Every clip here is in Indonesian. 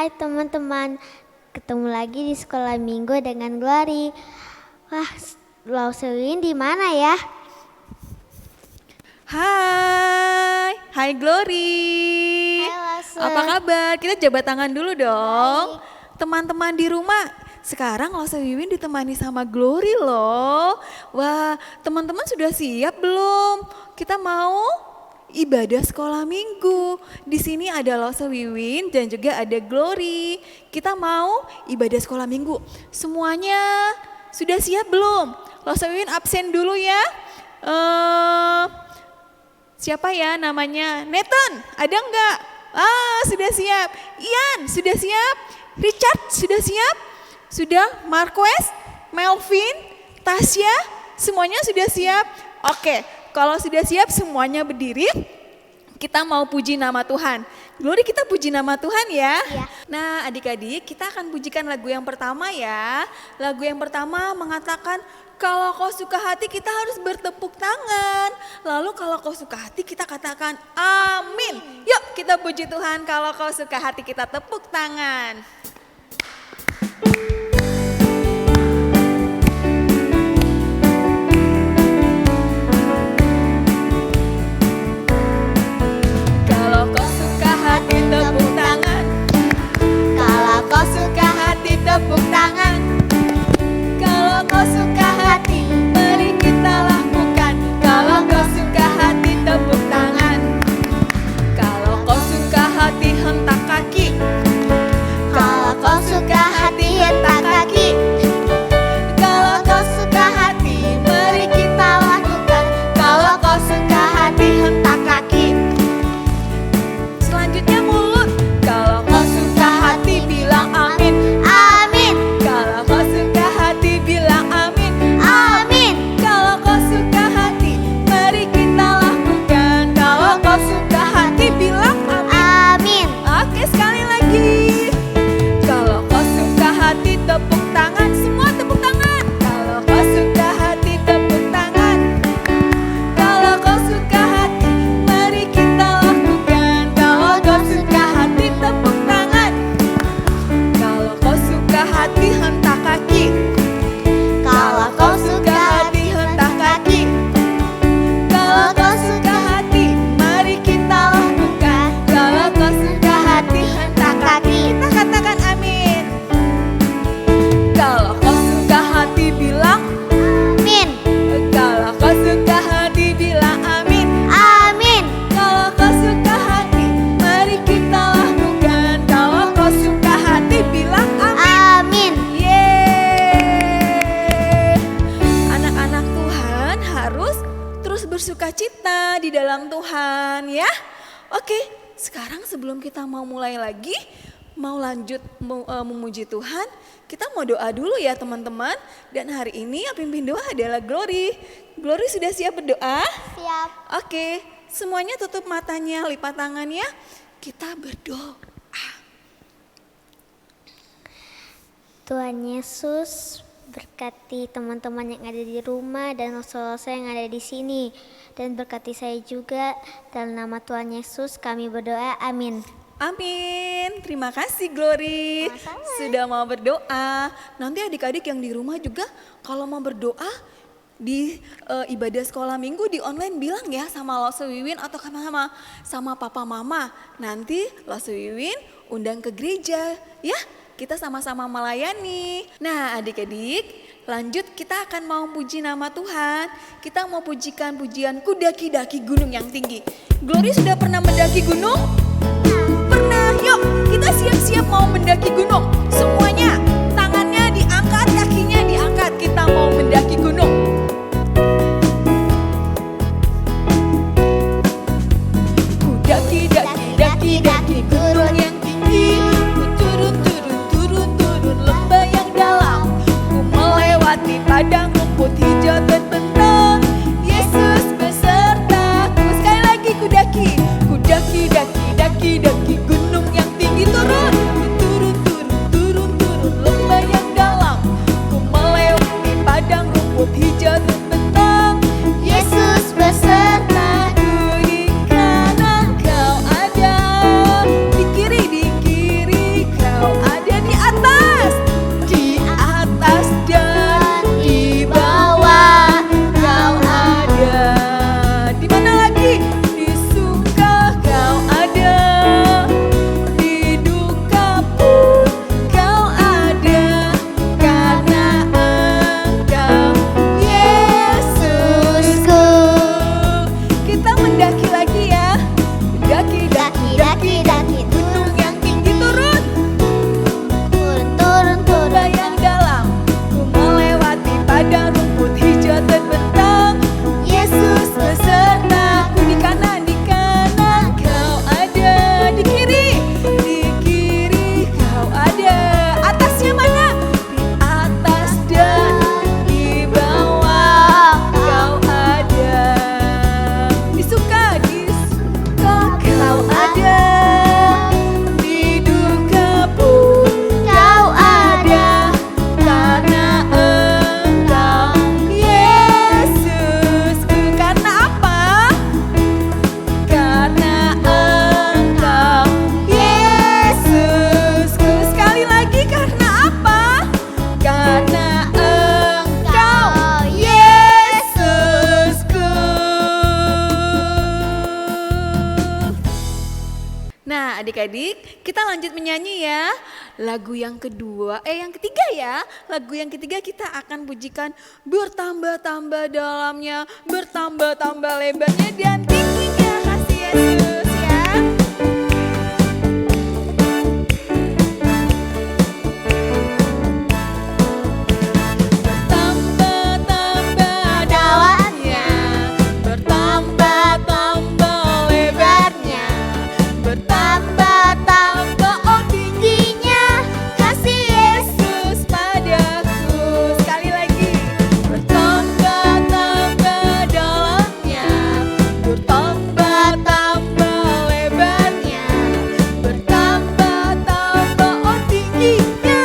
Hai teman-teman, ketemu lagi di sekolah minggu dengan Glory. Wah, Lauselin di mana ya? Hai Glory. Hai, Lause. Apa kabar? Kita jabat tangan dulu dong. Teman-teman di rumah, sekarang Lause Wiwin ditemani sama Glory loh. Wah, teman-teman sudah siap belum? Kita mau ibadah sekolah minggu. Di sini ada Lause Wiwin dan juga ada Glory. Kita mau ibadah sekolah minggu. Semuanya sudah siap belum? Lause Wiwin absen dulu ya. Siapa ya namanya? Nathan, ada enggak? Sudah siap. Ian, sudah siap. Richard, sudah siap. Sudah, Marquez, Melvin, Tasya, semuanya sudah siap. Oke, kalau sudah siap semuanya berdiri. Kita mau puji nama Tuhan. Glory, kita puji nama Tuhan ya. Iya. Nah, adik-adik, kita akan pujikan lagu yang pertama ya. Lagu yang pertama mengatakan, kalau kau suka hati kita harus bertepuk tangan. Lalu kalau kau suka hati kita katakan amin. Yuk kita puji Tuhan, kalau kau suka hati kita tepuk tangan. Kalau kau suka hati tepuk tangan. Kalau kau suka hati tepuk tangan. Kalau kau suka hati, mari kita lakukan. Kalau kau suka hati, tepuk tangan. Kalau kau suka hati, hentak kaki. Kalau kau suka hati hentak kaki. Kalau kau suka hati, mari kita lakukan. Kalau kau suka hati, hentak kaki. Selanjutnya mulut. Kalau kau suka hati, bilang amin. Amin. Kalau kau suka hati, bilang amin. Amin. Kalau kau suka hati, mari kita lakukan. Kalau kau suka hati, bilang amin. Amin. Oke, sekali lagi. Kalau kau suka hati, tepuk tangan. Semua tepuk tangan. Kalau kau suka hati, tepuk tangan. Kalau kau suka hati, mari kita lakukan. Kalau kau suka hati, tepuk tangan. Kalau kau suka hati, hentak kaki. Kalau kau suka hati hentak kaki. Kalau kau suka hati, mari kita lakukan. Kalau kau suka hati, hentak kaki. Kita katakan amin. Kalau kau suka hati, bilang. Amin. Kalau kau suka hati, bilang amin. Amin. Kalau kau suka hati, mari kita lakukan. Kalau kau suka hati, bilang amin. Amin. Yeay. Anak-anak Tuhan harus terus bersuka cita di dalam Tuhan ya. Oke, sekarang sebelum kita mau mulai lagi, mau lanjut memuji Tuhan, kita mau doa dulu ya teman-teman. Dan hari ini yang pimpin doa adalah Glory. Glory sudah siap berdoa? Siap. Oke, semuanya tutup matanya, lipat tangannya. Kita berdoa. Tuhan Yesus berkati teman-teman yang ada di rumah dan saudara-saudara yang ada di sini. Dan berkati saya juga, dalam nama Tuhan Yesus kami berdoa, amin. Amin. Terima kasih Glory. Sama-sama. Sudah mau berdoa. Nanti adik-adik yang di rumah juga kalau mau berdoa di ibadah sekolah minggu di online bilang ya sama Lause Wiwin atau sama papa mama. Nanti Lause Wiwin undang ke gereja ya. Kita sama-sama melayani. Nah adik-adik, lanjut kita akan mau puji nama Tuhan. Kita mau pujikan pujian ku daki-daki gunung yang tinggi. Glory sudah pernah mendaki gunung? Pernah, yuk kita siap-siap mau mendaki gunung. Semuanya tangannya diangkat, kakinya diangkat. Kita mau mendaki gunung. Ku daki-daki gunung yang tinggi. Ku turun lembah yang dalam. Ku melewati padang rumput hijau terbentang. Yesus besertaku. Sekali lagi ku daki gunung yang tinggi. Turun. Ku turun lembah yang dalam. Ku melewati padang rumput hijau terbentang. Yesus besertaku. Di kanan kau ada, di kiri kau Nah, adik-adik, kita lanjut menyanyi ya. Lagu yang yang ketiga ya. Lagu yang ketiga kita akan pujikan bertambah-tambah dalamnya, bertambah-tambah lebarnya dan tingginya kasih Yesus ya. Bertambah-tambah dalamnya, bertambah-tambah lebarnya, bertambah-tambah tingginya kasih Yesus padaku. Sekali lagi, bertambah-tambah dalamnya, bertambah-tambah lebarnya, bertambah-tambah tingginya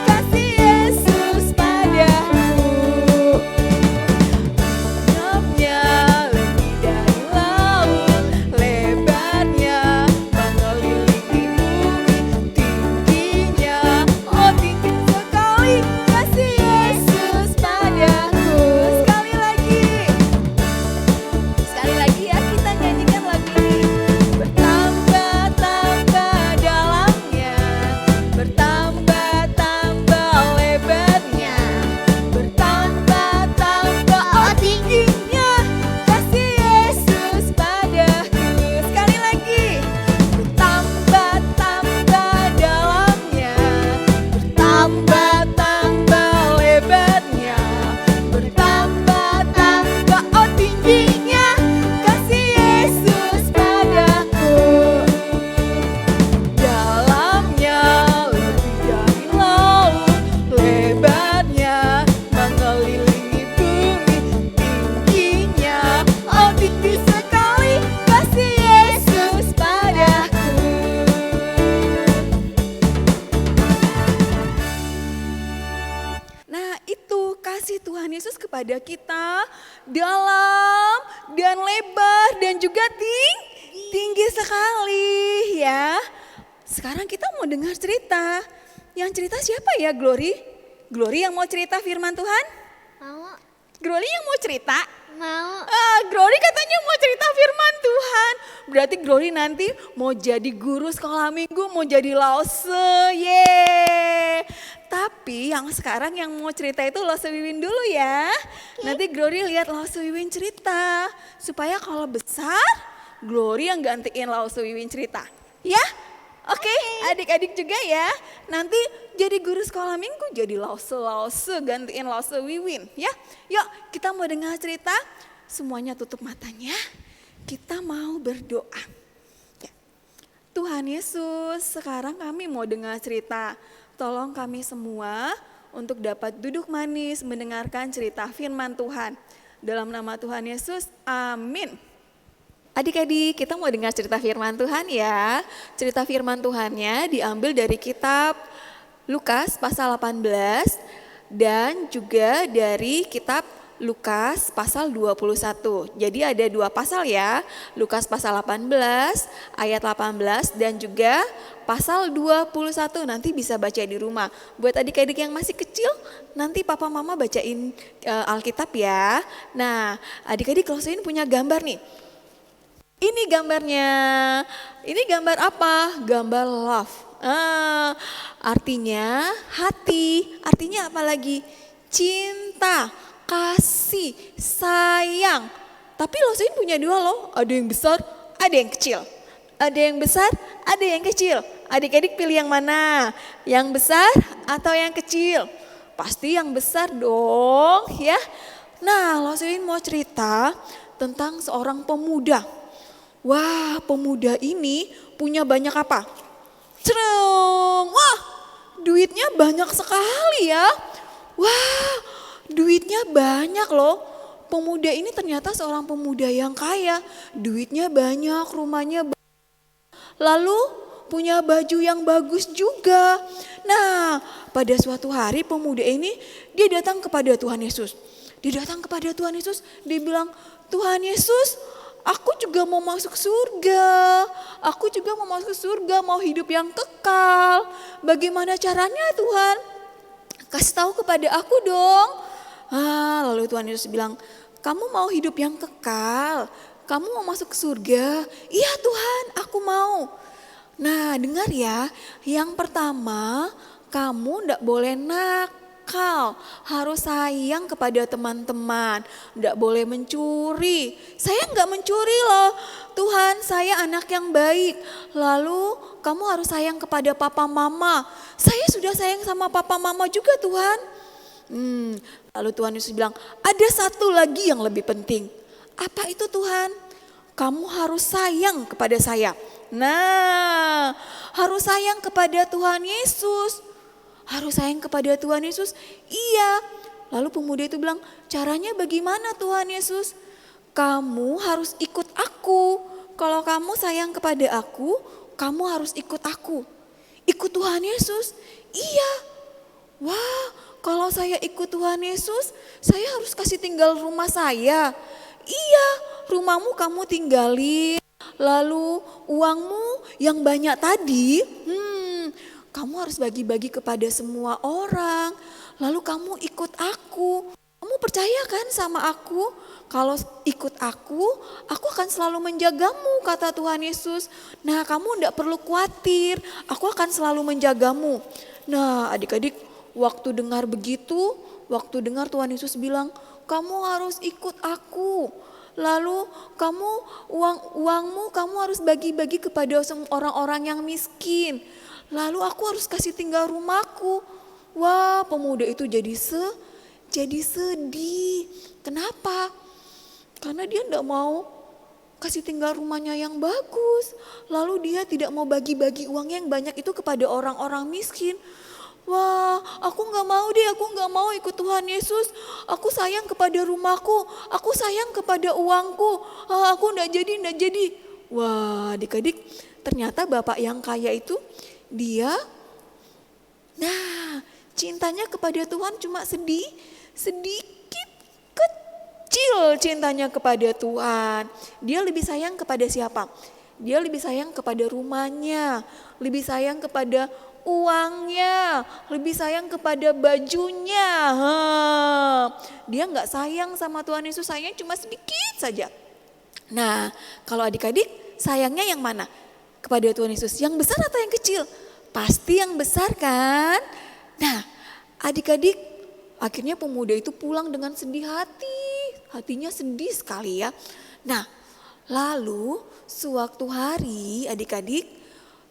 kasih Yesus padaku. Dalamnya lebih dari laut, lebarnya mengelilingi bumi, tingginya tinggi sekali kasih Yesus padaku. Sekali lagi ya, kita nyanyikan lagu ini. Bertambah-tambah dalamnya, bertambah-tambah lebarnya, bertambah-tambah tingginya kasih Yesus padaku. Sekali lagi, bertambah-tambah dalamnya, bertambah-tambah lebarnya, bertambah-tambah tingginya kasih Yesus padaku. Dalamnya lebih dari laut, lebarnya mengelilingi bumi, tingginya tinggi sekali kasih Yesus padaku. Nah, itu kasih Tuhan Yesus kepada kita dalam dan lebar dan juga tinggi sekali ya. Sekarang kita mau dengar cerita. Yang cerita siapa ya, Glory? Glory yang mau cerita firman Tuhan? Mau? Glory yang mau cerita? Mau? Glory katanya mau cerita firman Tuhan. Berarti Glory nanti mau jadi guru sekolah minggu, mau jadi lause. Yeay. Tapi yang sekarang yang mau cerita itu Lause Wiwin dulu ya. Nanti Glory lihat Lause Wiwin cerita. Supaya kalau besar, Glory yang gantiin Lause Wiwin cerita. Ya? Oke, adik-adik juga ya. Nanti jadi guru sekolah minggu, jadi lause gantiin Lause Wiwin ya. Yuk kita mau dengar cerita, semuanya tutup matanya. Kita mau berdoa. Ya. Tuhan Yesus, sekarang kami mau dengar cerita. Tolong kami semua untuk dapat duduk manis mendengarkan cerita firman Tuhan. Dalam nama Tuhan Yesus, amin. Adik-adik, kita mau dengar cerita firman Tuhan ya. Cerita firman Tuhannya diambil dari kitab Lukas pasal 18 dan juga dari kitab Lukas pasal 21. Jadi ada 2 pasal ya. Lukas pasal 18 ayat 18 dan juga pasal 21. Nanti bisa baca di rumah. Buat adik-adik yang masih kecil, nanti papa mama bacain Alkitab ya. Nah, adik-adik kalau saya punya gambar nih. Ini gambarnya. Ini gambar apa? Gambar love. Artinya hati. Artinya apa lagi? Cinta, kasih, sayang. Tapi Losin punya 2 loh. Ada yang besar, ada yang kecil. Ada yang besar, ada yang kecil. Adik-adik pilih yang mana? Yang besar atau yang kecil? Pasti yang besar dong ya. Nah, Losin mau cerita tentang seorang pemuda. Wah, pemuda ini punya banyak apa? Cereng. Wah, duitnya banyak sekali ya. Wah, duitnya banyak loh. Pemuda ini ternyata seorang pemuda yang kaya. Duitnya banyak, rumahnya banyak. Lalu punya baju yang bagus juga. Nah, pada suatu hari pemuda ini dia datang kepada Tuhan Yesus. Dia datang kepada Tuhan Yesus, dia bilang, "Tuhan Yesus, aku juga mau masuk surga. Aku juga mau masuk surga, mau hidup yang kekal. Bagaimana caranya Tuhan? Kasih tahu kepada aku dong." Lalu Tuhan Yesus bilang, "Kamu mau hidup yang kekal? Kamu mau masuk ke surga?" "Iya Tuhan, aku mau." Nah, dengar ya. Yang pertama, kamu ndak boleh nakal. Harus sayang kepada teman-teman. Ndak boleh mencuri. Saya nggak mencuri loh. Tuhan, saya anak yang baik. Lalu kamu harus sayang kepada papa mama. Saya sudah sayang sama papa mama juga Tuhan. Lalu Tuhan Yesus bilang, ada satu lagi yang lebih penting. Apa itu Tuhan? Kamu harus sayang kepada saya. Nah, harus sayang kepada Tuhan Yesus. Harus sayang kepada Tuhan Yesus. Iya. Lalu pemuda itu bilang, caranya bagaimana Tuhan Yesus? Kamu harus ikut aku. Kalau kamu sayang kepada aku, kamu harus ikut aku. Ikut Tuhan Yesus. Iya. Wah, kalau saya ikut Tuhan Yesus, saya harus kasih tinggal rumah saya. Iya, rumahmu kamu tinggalin. Lalu uangmu yang banyak tadi, kamu harus bagi-bagi kepada semua orang. Lalu kamu ikut aku. Kamu percaya kan sama aku? Kalau ikut aku akan selalu menjagamu, kata Tuhan Yesus. Nah, kamu tidak perlu khawatir, aku akan selalu menjagamu. Nah, adik-adik, waktu dengar begitu, waktu dengar Tuhan Yesus bilang, kamu harus ikut aku. Lalu kamu uangmu kamu harus bagi-bagi kepada orang-orang yang miskin. Lalu aku harus kasih tinggal rumahku. Wah, pemuda itu jadi sedih. Kenapa? Karena dia tidak mau kasih tinggal rumahnya yang bagus. Lalu dia tidak mau bagi-bagi uang yang banyak itu kepada orang-orang miskin. Wah, aku nggak mau deh, aku nggak mau ikut Tuhan Yesus. Aku sayang kepada rumahku, aku sayang kepada uangku. Aku nggak jadi. Wah, adik-adik, ternyata bapak yang kaya itu dia, cintanya kepada Tuhan cuma sedikit kecil cintanya kepada Tuhan. Dia lebih sayang kepada siapa? Dia lebih sayang kepada rumahnya, lebih sayang kepada uangnya, lebih sayang kepada bajunya. Dia nggak sayang sama Tuhan Yesus, sayangnya cuma sedikit saja. Nah, kalau adik-adik sayangnya yang mana? Kepada Tuhan Yesus, yang besar atau yang kecil? Pasti yang besar kan? Nah, adik-adik, akhirnya pemuda itu pulang dengan sedih hati. Hatinya sedih sekali ya. Nah, lalu sewaktu hari adik-adik,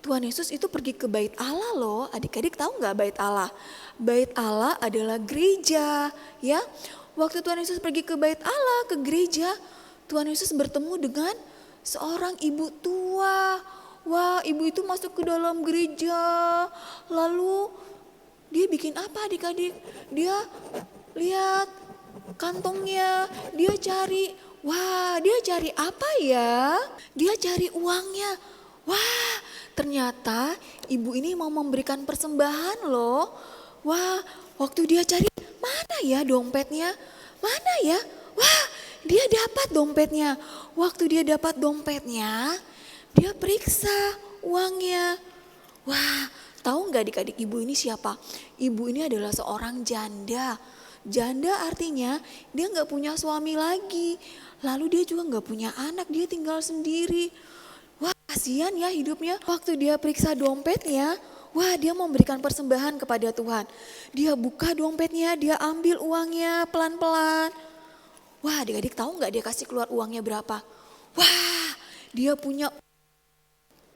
Tuhan Yesus itu pergi ke bait Allah loh. Adik-adik tahu nggak bait Allah? Bait Allah adalah gereja ya. Waktu Tuhan Yesus pergi ke bait Allah, ke gereja, Tuhan Yesus bertemu dengan seorang ibu tua. Wah, ibu itu masuk ke dalam gereja. Lalu dia bikin apa adik-adik? Dia lihat kantongnya, dia cari. Wah, dia cari apa ya? Dia cari uangnya. Wah, ternyata ibu ini mau memberikan persembahan loh. Wah, waktu dia cari, mana ya dompetnya? Mana ya? Wah, dia dapat dompetnya. Waktu dia dapat dompetnya, dia periksa uangnya. Wah, tahu nggak adik-adik ibu ini siapa? Ibu ini adalah seorang janda. Janda artinya dia nggak punya suami lagi. Lalu dia juga nggak punya anak, dia tinggal sendiri. Wah, kasihan ya hidupnya. Waktu dia periksa dompetnya, wah dia memberikan persembahan kepada Tuhan. Dia buka dompetnya, dia ambil uangnya pelan-pelan. Wah, adik-adik tahu nggak dia kasih keluar uangnya berapa? Wah, dia punya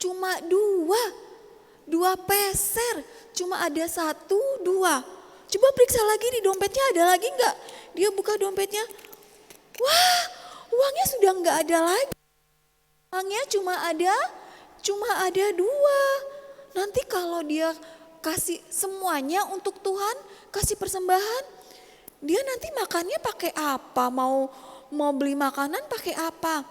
cuma dua peser. Cuma ada 1, 2. Coba periksa lagi di dompetnya ada lagi nggak? Dia buka dompetnya. Wah, uangnya sudah nggak ada lagi. Uangnya cuma ada 2. Nanti kalau dia kasih semuanya untuk Tuhan, kasih persembahan, dia nanti makannya pakai apa? Mau beli makanan pakai apa?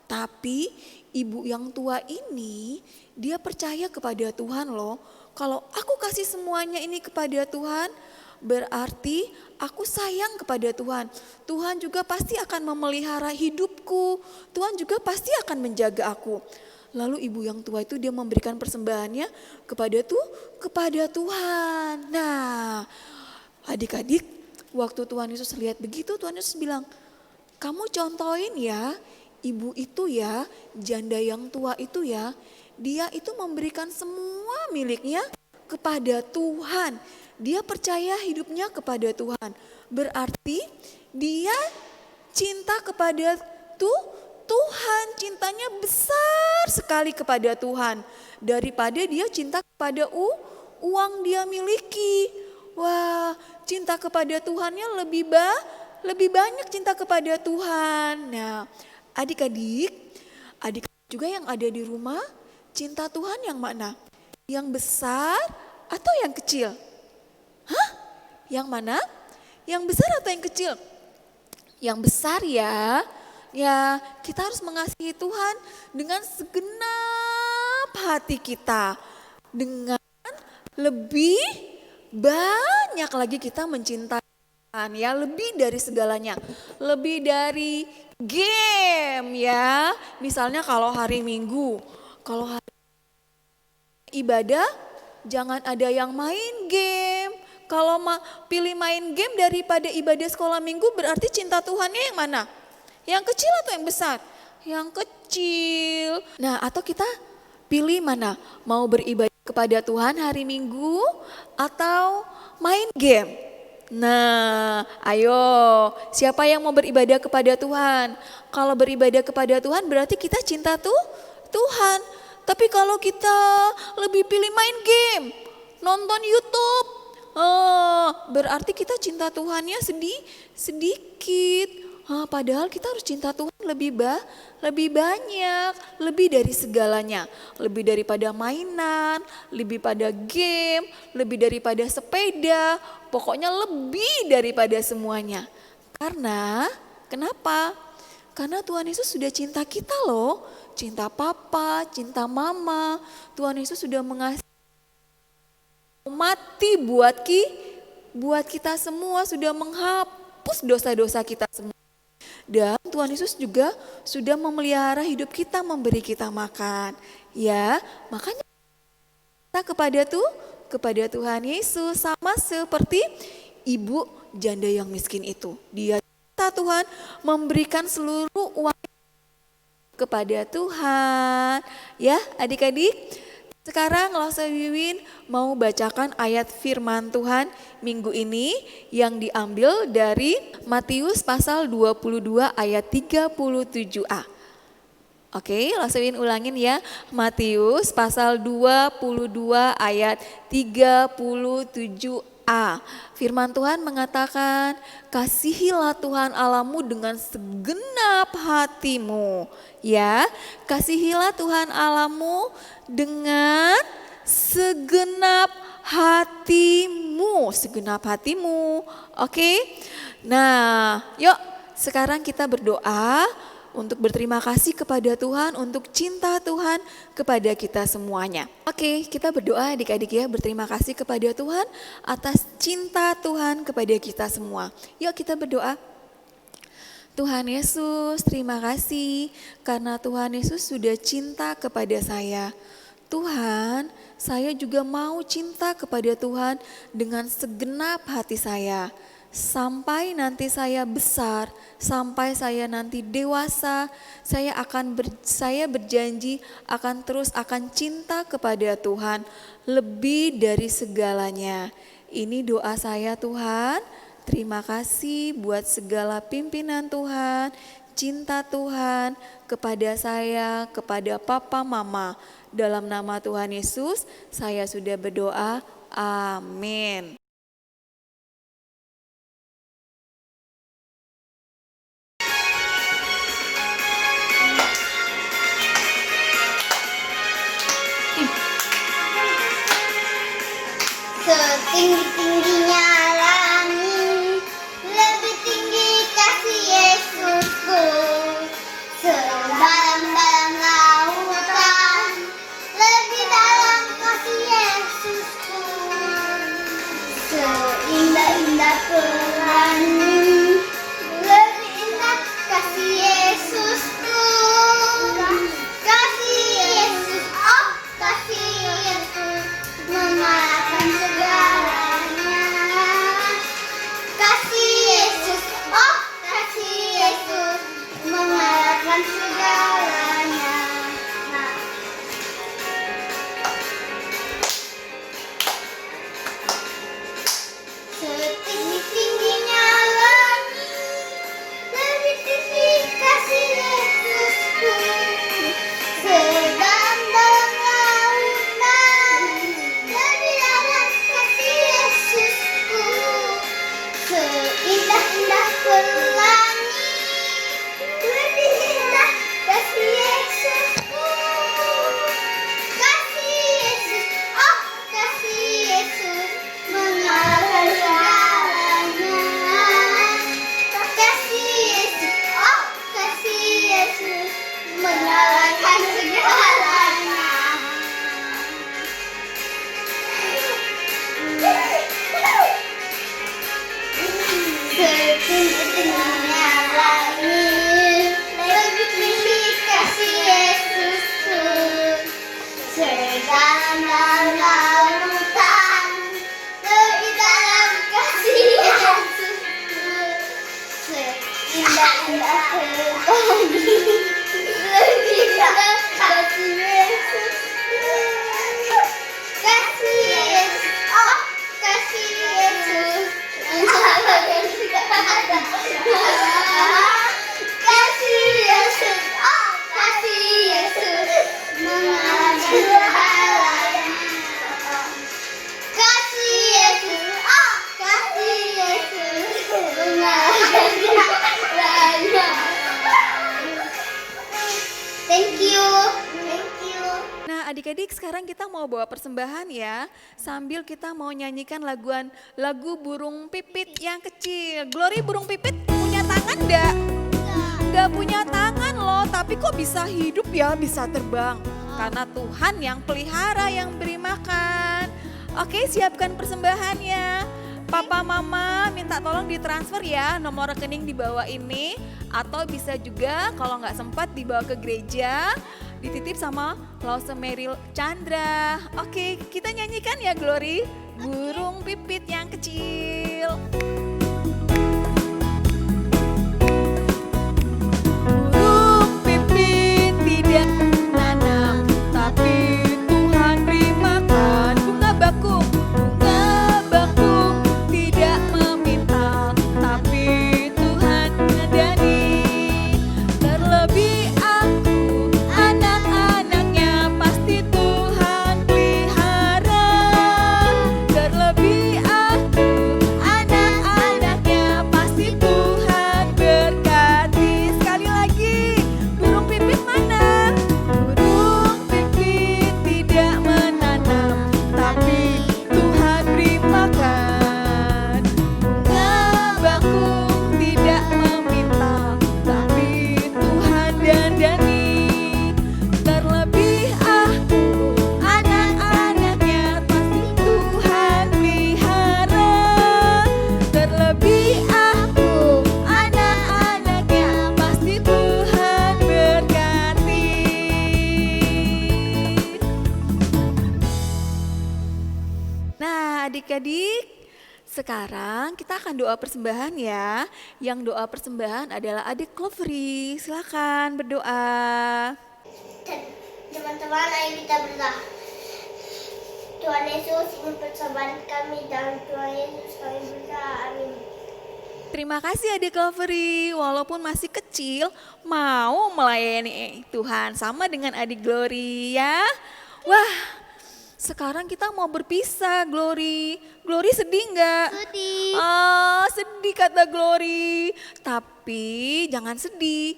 Tapi ibu yang tua ini, dia percaya kepada Tuhan loh. Kalau aku kasih semuanya ini kepada Tuhan, berarti aku sayang kepada Tuhan. Tuhan juga pasti akan memelihara hidupku. Tuhan juga pasti akan menjaga aku. Lalu ibu yang tua itu dia memberikan persembahannya kepada Tuhan. Nah, adik-adik, waktu Tuhan Yesus lihat begitu, Tuhan Yesus bilang, kamu contohin ya, ibu itu ya, janda yang tua itu ya, Dia itu memberikan semua miliknya kepada Tuhan. Dia percaya hidupnya kepada Tuhan. Berarti dia cinta kepada Tuhan. Cintanya besar sekali kepada Tuhan. Daripada dia cinta kepada uang dia miliki. Wah, cinta kepada Tuhannya lebih banyak cinta kepada Tuhan. Nah, adik-adik juga yang ada di rumah, cinta Tuhan yang mana? Yang besar atau yang kecil? Hah? Yang mana? Yang besar atau yang kecil? Yang besar ya. Ya, kita harus mengasihi Tuhan dengan segenap hati kita. Dengan lebih banyak lagi kita mencintai Tuhan ya, lebih dari segalanya. Lebih dari game ya. Misalnya kalau hari Minggu, kalau hari ibadah jangan ada yang main game. Kalau pilih main game daripada ibadah sekolah minggu, berarti cinta Tuhannya yang mana? Yang kecil atau yang besar? Yang kecil. Nah, atau kita pilih mana? Mau beribadah kepada Tuhan hari Minggu atau main game? Nah, ayo, siapa yang mau beribadah kepada Tuhan? Kalau beribadah kepada Tuhan berarti kita cinta Tuhan. Tapi kalau kita lebih pilih main game, nonton YouTube, berarti kita cinta Tuhannya sedikit. Padahal kita harus cinta Tuhan lebih banyak, lebih dari segalanya. Lebih daripada mainan, lebih pada game, lebih daripada sepeda, pokoknya lebih daripada semuanya. Kenapa? Karena Tuhan Yesus sudah cinta kita loh. Cinta papa, cinta mama. Tuhan Yesus sudah mengasihi, mati buat kita semua, sudah menghapus dosa-dosa kita semua. Dan Tuhan Yesus juga sudah memelihara hidup kita, memberi kita makan. Ya, makanya kita kepada Tuhan Yesus sama seperti ibu janda yang miskin itu. Dia cinta Tuhan, memberikan seluruh uang kepada Tuhan. Ya, adik-adik, sekarang Lause Wiwin mau bacakan ayat firman Tuhan minggu ini yang diambil dari Matius pasal 22 ayat 37a. Oke, Lause Wiwin ulangin ya. Matius pasal 22 ayat 37a. Firman Tuhan mengatakan, kasihilah Tuhan Allahmu dengan segenap hatimu. Ya, kasihilah Tuhan Allahmu dengan segenap hatimu. Oke. Nah, yuk sekarang kita berdoa untuk berterima kasih kepada Tuhan, untuk cinta Tuhan kepada kita semuanya. Oke, kita berdoa adik-adik ya, berterima kasih kepada Tuhan atas cinta Tuhan kepada kita semua. Yuk kita berdoa. Tuhan Yesus, terima kasih karena Tuhan Yesus sudah cinta kepada saya. Tuhan, saya juga mau cinta kepada Tuhan dengan segenap hati saya. Sampai nanti saya besar, sampai saya nanti dewasa, saya berjanji akan cinta kepada Tuhan lebih dari segalanya. Ini doa saya Tuhan. Terima kasih buat segala pimpinan Tuhan, cinta Tuhan kepada saya, kepada papa mama. Dalam nama Tuhan Yesus, saya sudah berdoa. Amin. Setinggi-tingginya langit, lebih tinggi kasih Yesusku. Sedalam-dalam lautan, lebih dalam kasih Yesusku. Seindah-indah pelangi, lebih indah kasih Yesusku. Kasih Yesus, oh kasih Yesus, memalahkan segalanya. adik-adik sekarang kita mau bawa persembahan ya. Sambil kita mau nyanyikan lagu burung pipit yang kecil. Glory, burung pipit punya tangan enggak? Enggak punya tangan loh, tapi kok bisa hidup ya, bisa terbang. Karena Tuhan yang pelihara, yang beri makan. Oke, siapkan persembahannya. Papa mama minta tolong ditransfer ya nomor rekening di bawah ini. Atau bisa juga kalau nggak sempat dibawa ke gereja, dititip sama Lause Meril Chandra. Oke, kita nyanyikan ya Glory. Burung pipit yang kecil. Burung pipit tidak nanam, tapi Tuhan beri makan. Bunga bakung tidak meminta, tapi Tuhan ngedani. Terlebih aku, anak-anaknya pasti Tuhan pelihara. Terlebih aku, anak-anaknya pasti Tuhan berkati. Sekali lagi, burung pipit mana? Burung pipit tidak menanam, tapi Tuhan beri makan. Bunga bakung tidak meminta, tapi Tuhan dandani. Terlebih aku, anak-anaknya pasti Tuhan pelihara. Terlebih aku, anak-anaknya pasti Tuhan berkati. Nah, adik-adik, sekarang kita akan doa persembahan ya. Yang doa persembahan adalah adik Clovery. Silakan berdoa. Teman-teman, ayo kita berdoa. Tuhan Yesus, ini persembahan kami dalam Tuhan Yesus kami berdoa. Amin. Terima kasih adik Clovery, walaupun masih kecil mau melayani Tuhan sama dengan adik Glory ya. Wah, sekarang kita mau berpisah Glory. Glory sedih nggak? Sedih. Sedih kata Glory. Tapi jangan sedih.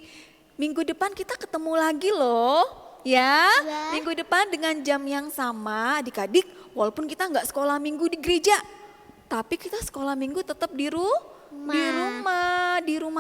Minggu depan kita ketemu lagi loh. Ya, Ya. minggu depan dengan jam yang sama adik-adik. Walaupun kita nggak sekolah minggu di gereja. Tapi kita sekolah minggu tetap di rumah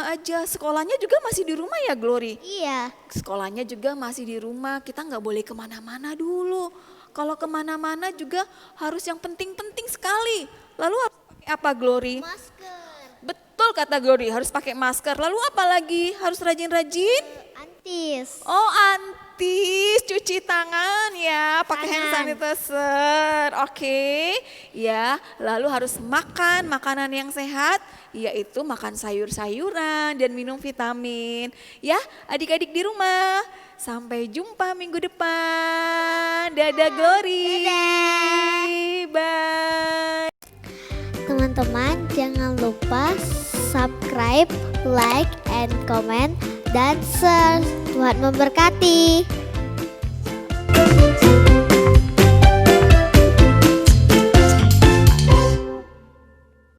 aja. Sekolahnya juga masih di rumah ya Glory? Iya. Sekolahnya juga masih di rumah, kita nggak boleh kemana-mana dulu. Kalau kemana-mana juga harus yang penting-penting sekali. Lalu harus pakai apa Glory? Masker. Betul kata Glory, harus pakai masker. Lalu apa lagi? Harus rajin-rajin? Antis. Oh antis, cuci tangan ya, pakai hand sanitizer. Oke, ya. Lalu harus makan makanan yang sehat, yaitu makan sayur-sayuran dan minum vitamin. Ya, adik-adik di rumah. Sampai jumpa minggu depan. Dadah Glory. Bye. Teman-teman, jangan lupa subscribe, like, and comment, dan share. Tuhan memberkati.